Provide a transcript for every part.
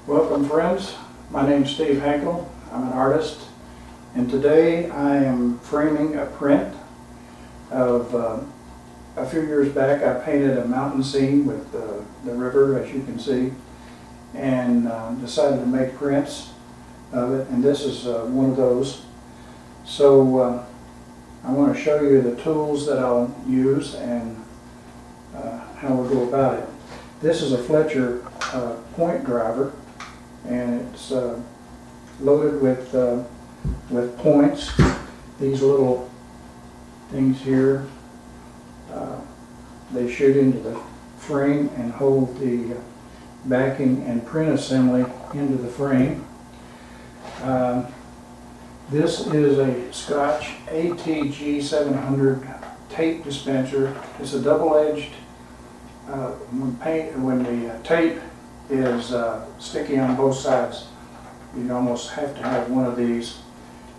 Welcome friends, my name is Steve Hankal. I'm an artist, and today I am framing a print of a few years back I painted a mountain scene with the river, as you can see, and decided to make prints of it, and this is one of those. So I want to show you the tools that I'll use and how we'll go about it. This is a Fletcher point driver, and it's loaded with points. These little things here, they shoot into the frame and hold the backing and print assembly into the frame. This is a Scotch ATG 700 tape dispenser. It's a double-edged. When the tape is sticky on both sides, you almost have to have one of these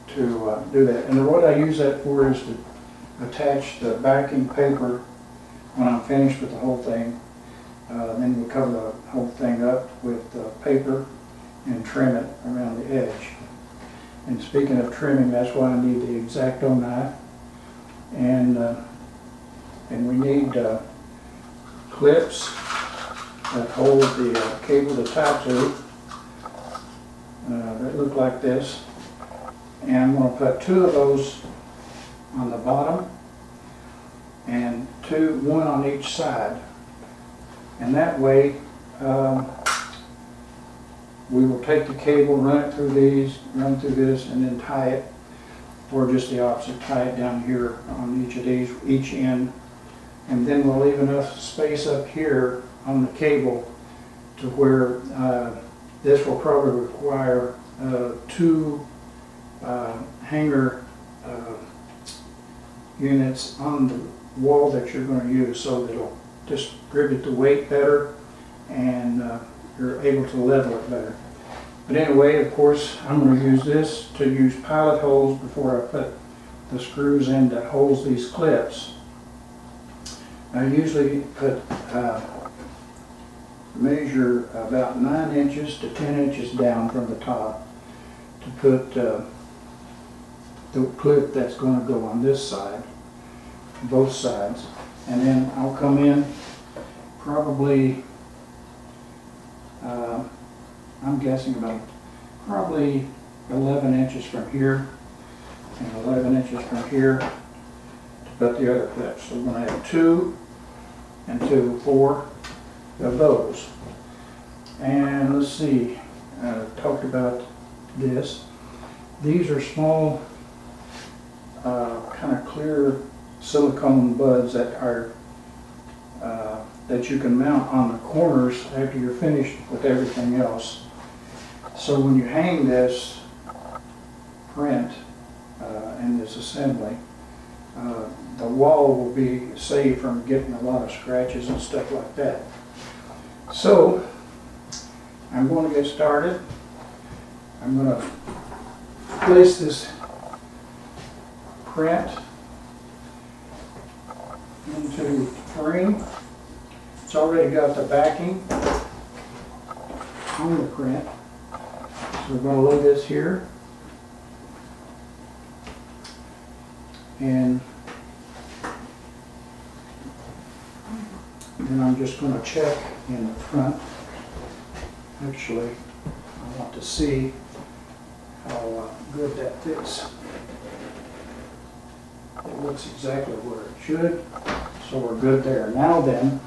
to do that. And what I use that for is to attach the backing paper when I'm finished with the whole thing. Then we cover the whole thing up with paper and trim it around the edge. And speaking of trimming, that's why I need the X-Acto knife, and we need clips that hold the cable to tie to that look like this. And I'm going to put two of those on the bottom and one on each side, and that way we will take the cable, run it through these, run through this, and then tie it, or just the opposite, tie it down here on each of these, each end, and then we'll leave enough space up here on the cable to where this will probably require two hanger units on the wall that you're going to use, so that it'll distribute the weight better and you're able to level it better. But anyway, of course, I'm going to use this to use pilot holes before I put the screws in that holds these clips. I usually measure about 9 inches to 10 inches down from the top to put the clip that's going to go on this side, both sides, and then I'll come in probably I'm guessing about probably 11 inches from here and 11 inches from here to put the other clips. So we're going to have 2 and 2, 4 of those. And let's see, I talked about this. These are small kind of clear silicone buds that are that you can mount on the corners after you're finished with everything else. So when you hang this print and this assembly, the wall will be saved from getting a lot of scratches and stuff like that. So I'm going to get started. I'm going to place this print into the frame. It's already got the backing on the print. So we're going to load this here. And then I'm just going to check in the front. Actually, I want to see how good that fits. It looks exactly where it should, so we're good there. Now then,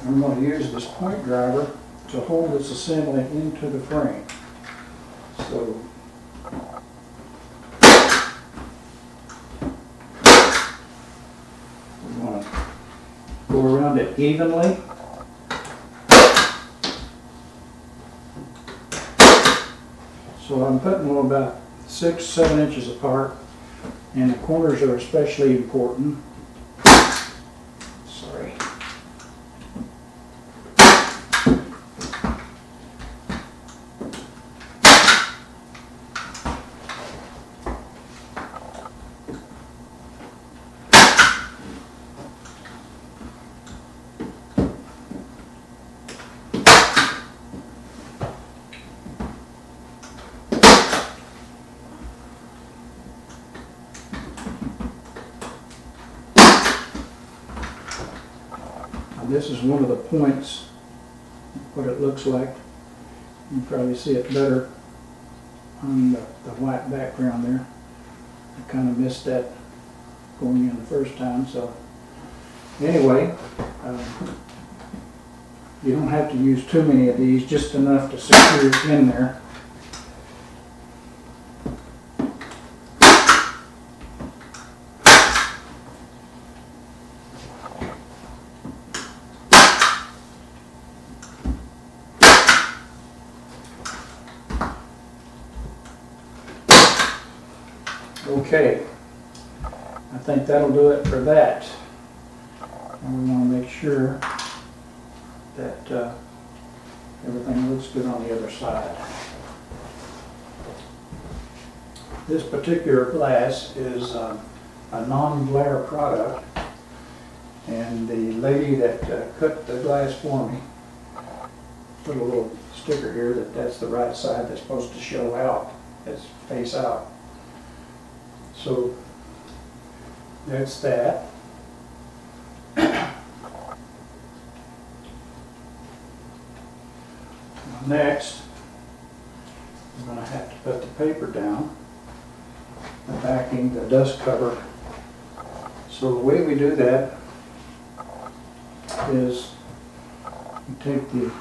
I'm going to use this point driver to hold this assembly into the frame. So we want to go around it evenly. So I'm putting them about 6-7 inches apart, and the corners are especially important. Sorry. this is one of the points, what it looks like. You can probably see it better on the white background there. I kind of missed that going in the first time, so anyway, you don't have to use too many of these, just enough to secure it in there. Okay, I think that'll do it for that. And we want to make sure that everything looks good on the other side. This particular glass is a non-glare product, and the lady that cut the glass for me put a little sticker here that that's the right side that's supposed to show out, that's face out. So that's that. Next, I'm going to have to put the paper down, the backing, the dust cover. So the way we do that is you take the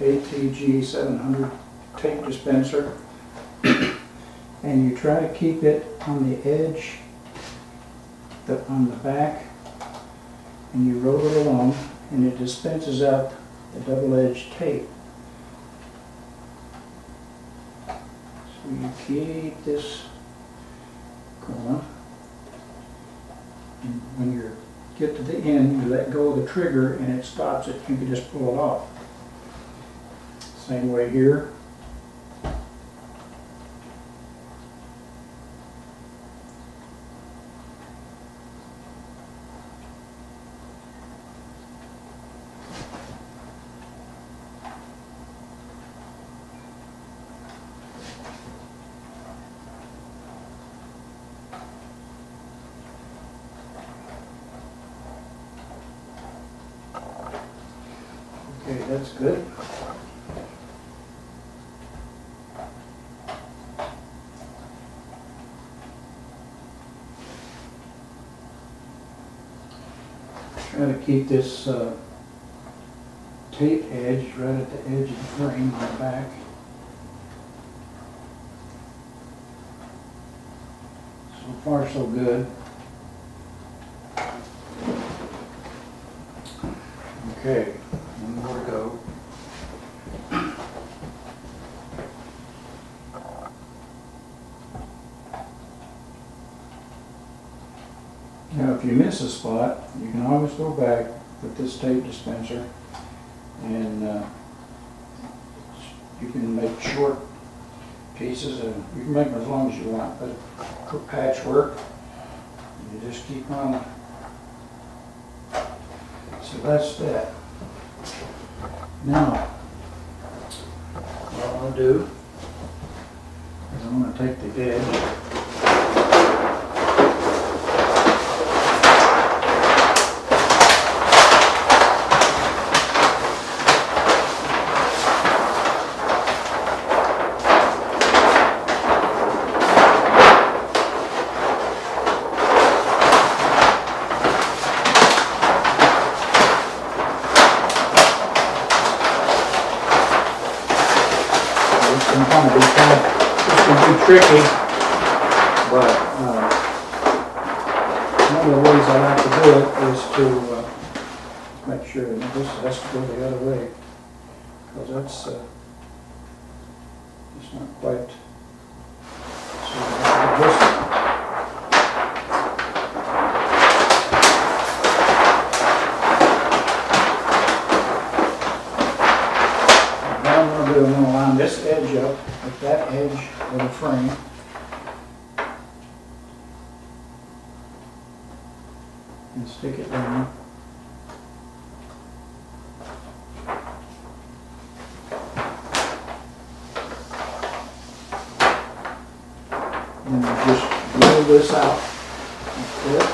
ATG 700 tape dispenser and you try to keep it on the edge, on the back, and you roll it along, and it dispenses out the double-edged tape. So you keep this going, and when you get to the end, you let go of the trigger and it stops it. You can just pull it off. Same way here. Okay, that's good. Try to keep this tape edge right at the edge of the frame on the back. So far so good. Okay, one more to go. Now if you miss a spot, you can always go back with this tape dispenser and you can make short pieces, and you can make them as long as you want, but for patchwork, you just keep on. So that's that. Now, what I'm going to do is I'm going to take the edge tricky, but one of the ways I like to do it is to make sure that this has to go the other way, because that's it's not quite so this. Now I'm going to line this edge up with that edge of the frame. And stick it down. And just roll this out like this.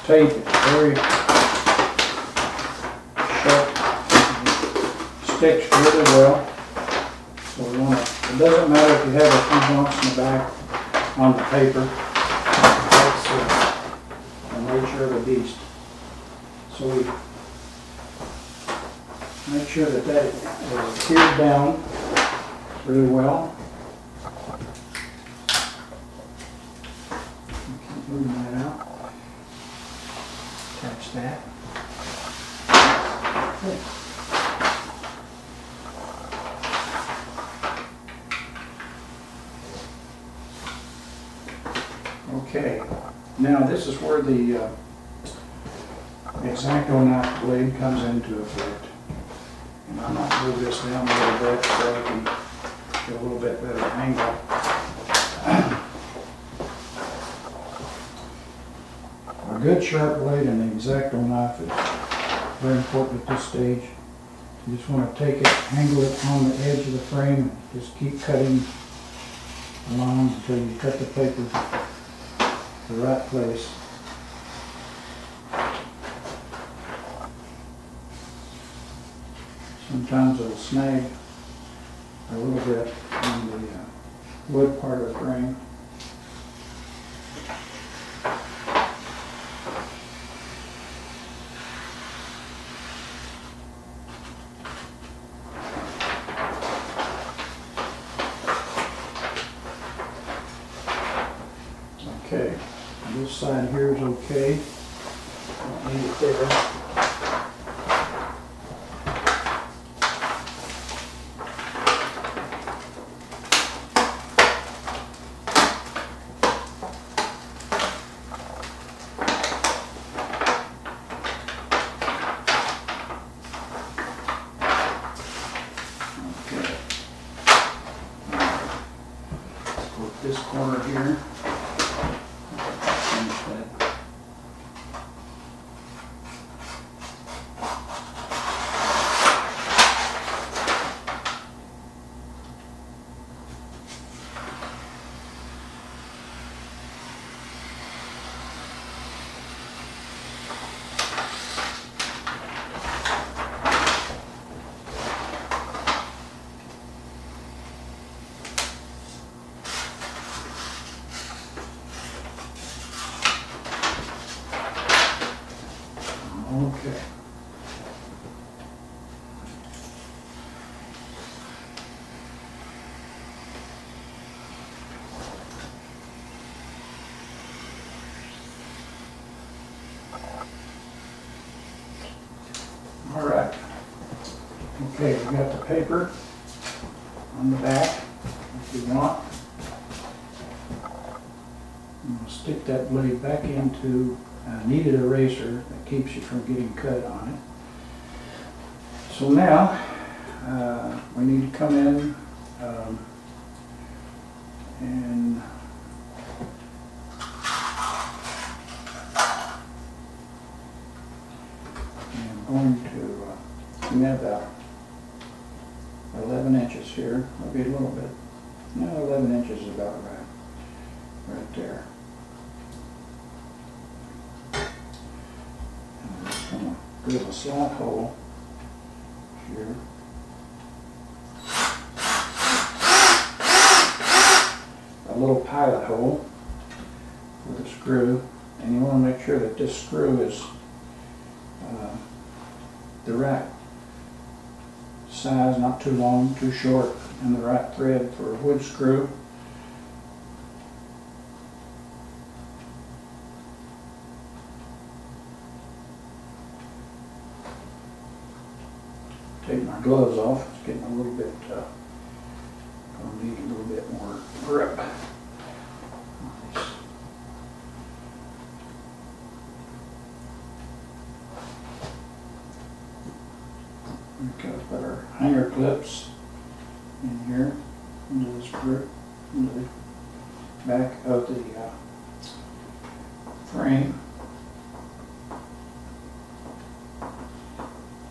tape is very sharp, sticks really well. So we want to, it doesn't matter if you have a few bumps in the back on the paper. That's the nature of the beast. So we make sure that that is adhered down really well. Keep moving that out. Attach that. Okay. Okay, now this is where the X-Acto knife blade comes into effect. And I might move this down a little bit so I can get a little bit better angle. A good sharp blade and the X-Acto knife is very important at this stage. You just want to take it, angle it on the edge of the frame, and just keep cutting along until you cut the paper the right place. Sometimes it'll snag a little bit on the wood part of the frame. Okay, this side here is okay. Don't need it there. This corner here. Finish that. Okay. All right. Okay, we got the paper on the back if you want. I'm going to stick that blade back into a kneaded eraser that keeps you from getting cut on it. So now we need to come in and I'm going to we have about 11 inches here, maybe a little bit. No, 11 inches is about right there. Drill a slot hole here. A little pilot hole with a screw, and you want to make sure that this screw is the right size, not too long, too short, and the right thread for a wood screw. Take my gloves off. It's getting a little bit, I'll need a little bit more grip. We've got our hanger clips in here, into this grip, into the back of the frame.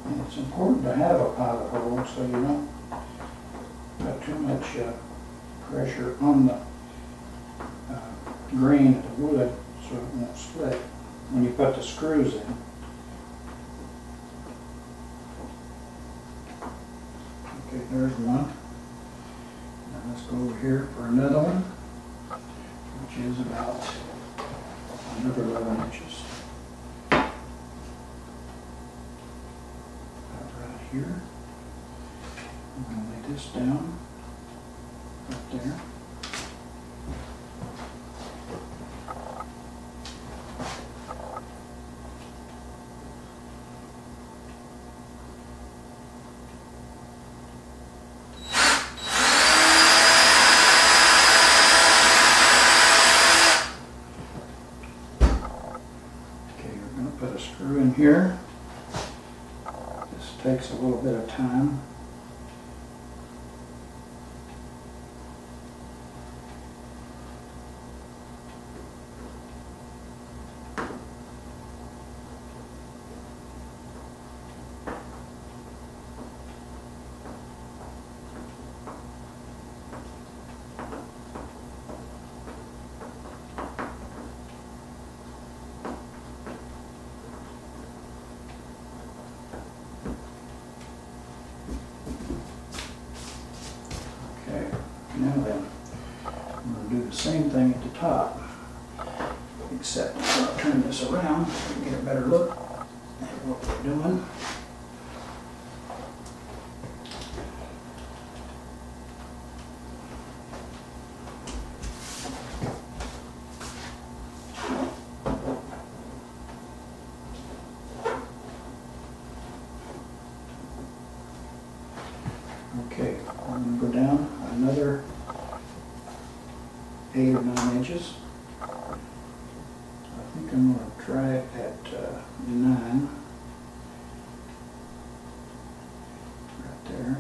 And it's important to have a pilot hole so you don't got too much pressure on the grain of the wood so it won't split. when you put the screws in. Okay, there's one. Now let's go over here for another one, which is about another 11 inches. About right here. I'm going to lay this down right there. Put a screw in here. This takes a little bit of time. Now then, I'm going to do the same thing at the top, except I'll turn this around so you get a better look at what we're doing. Okay, I'm going to go down another 8 or 9 inches. I think I'm going to try it at 9. Right there.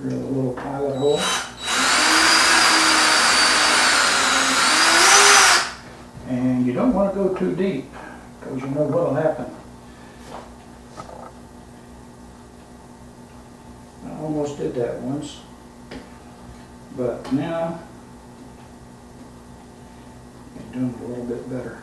Drill a little pilot hole. And you don't want to go too deep, because you know what will happen. I almost did that once, but now I'm doing it a little bit better.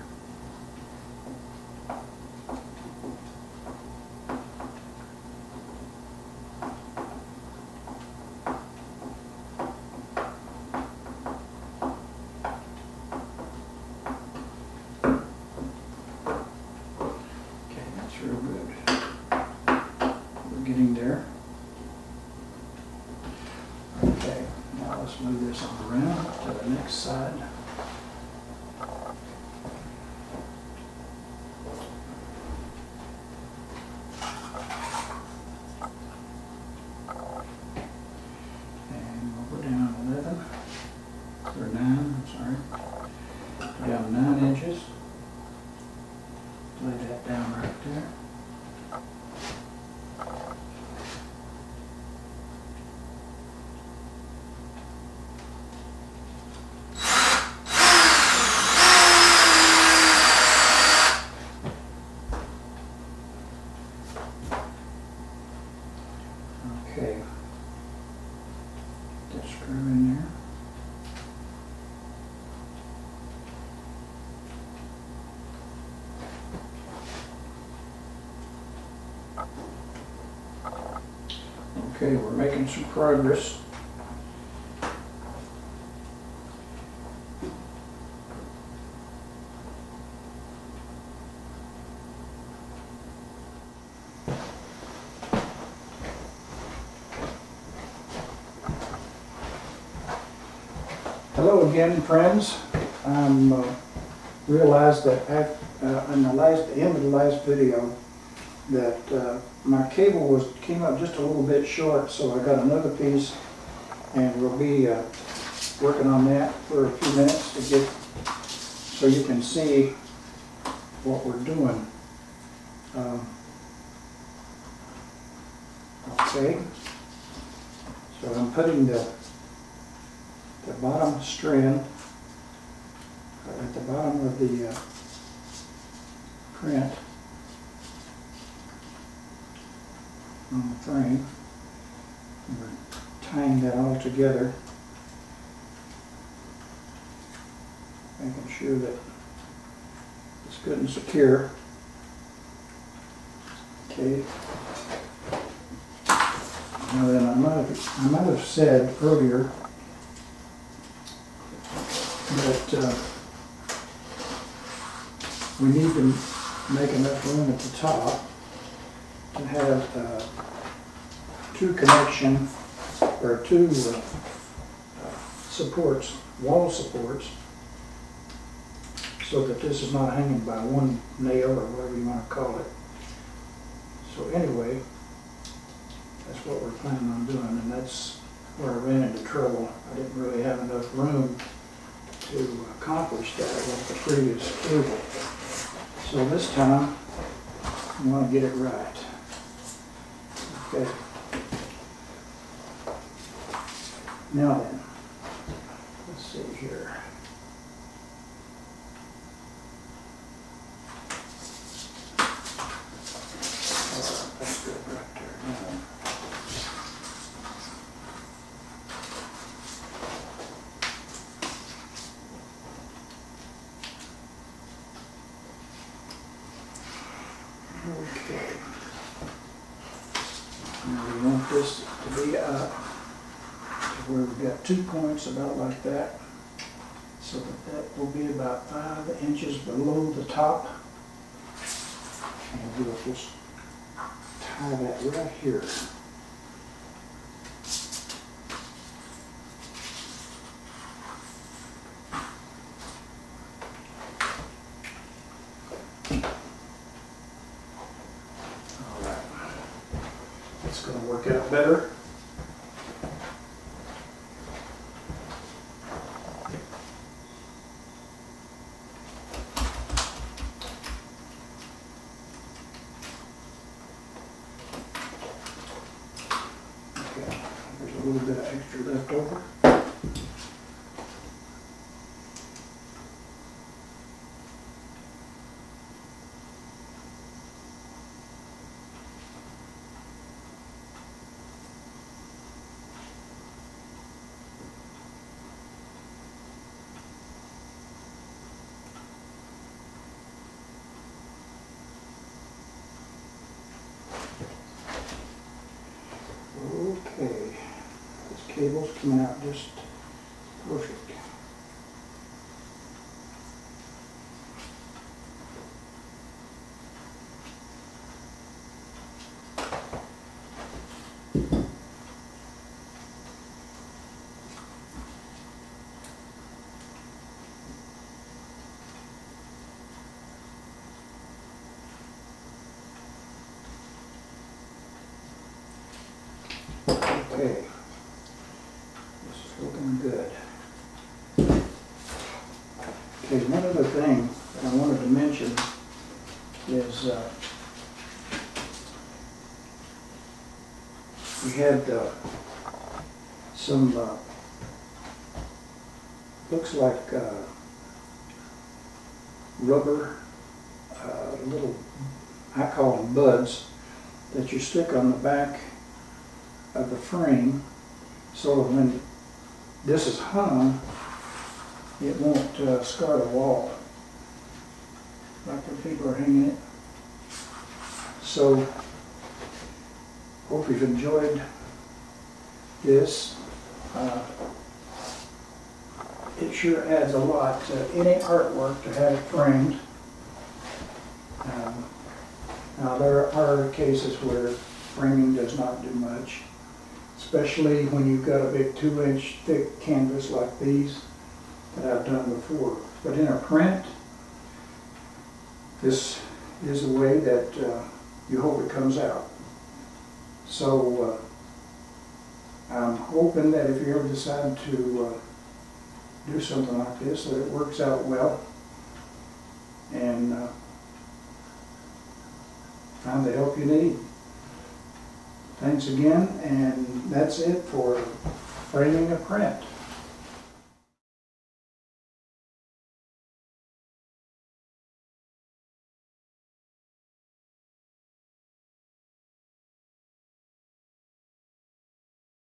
Real good. We're getting there. Okay, now let's move this on around to the next side. And we'll go down 11, or 9, I'm sorry. Down 9 inches. Lay that down right there. Okay. Get that screw in there. Okay, we're making some progress. Hello again, friends. Realized that in the end of the last video that my cable came up just a little bit short, so I got another piece, and we'll be working on that for a few minutes to get so you can see what we're doing. Okay, so I'm putting the bottom strand at the bottom of the print on the frame. We're tying that all together, making sure that it's good and secure. Okay. Now then, I might have said earlier that we need to make enough room at the top to have two connection, or two supports, wall supports, so that this is not hanging by one nail or whatever you want to call it. So anyway, that's what we're planning on doing, and that's where I ran into trouble. I didn't really have enough room to accomplish that with the previous cable. So this time, I want to get it right. Okay. Now then, let's see here. That's good right there. Now, okay. Now we want this to be up to where we've got 2 points about like that, so that will be about 5 inches below the top. And we'll just tie that right here. It's going to work out better. Okay, there's a little bit of extra left over. Okay, this cable's coming out just perfect. Okay, this is looking good. Okay, one other thing that I wanted to mention is we had some, looks like rubber, little, I call them buds, that you stick on the back of the frame, so when this is hung, it won't scar the wall like when people are hanging it. So, hope you've enjoyed this. It sure adds a lot to any artwork to have it framed. Now there are cases where framing does not do much, especially when you've got a big 2-inch thick canvas like these that I've done before. But in a print, this is the way that you hope it comes out. So I'm hoping that if you ever decide to do something like this, that it works out well and find the help you need. Thanks again, and that's it for framing a print.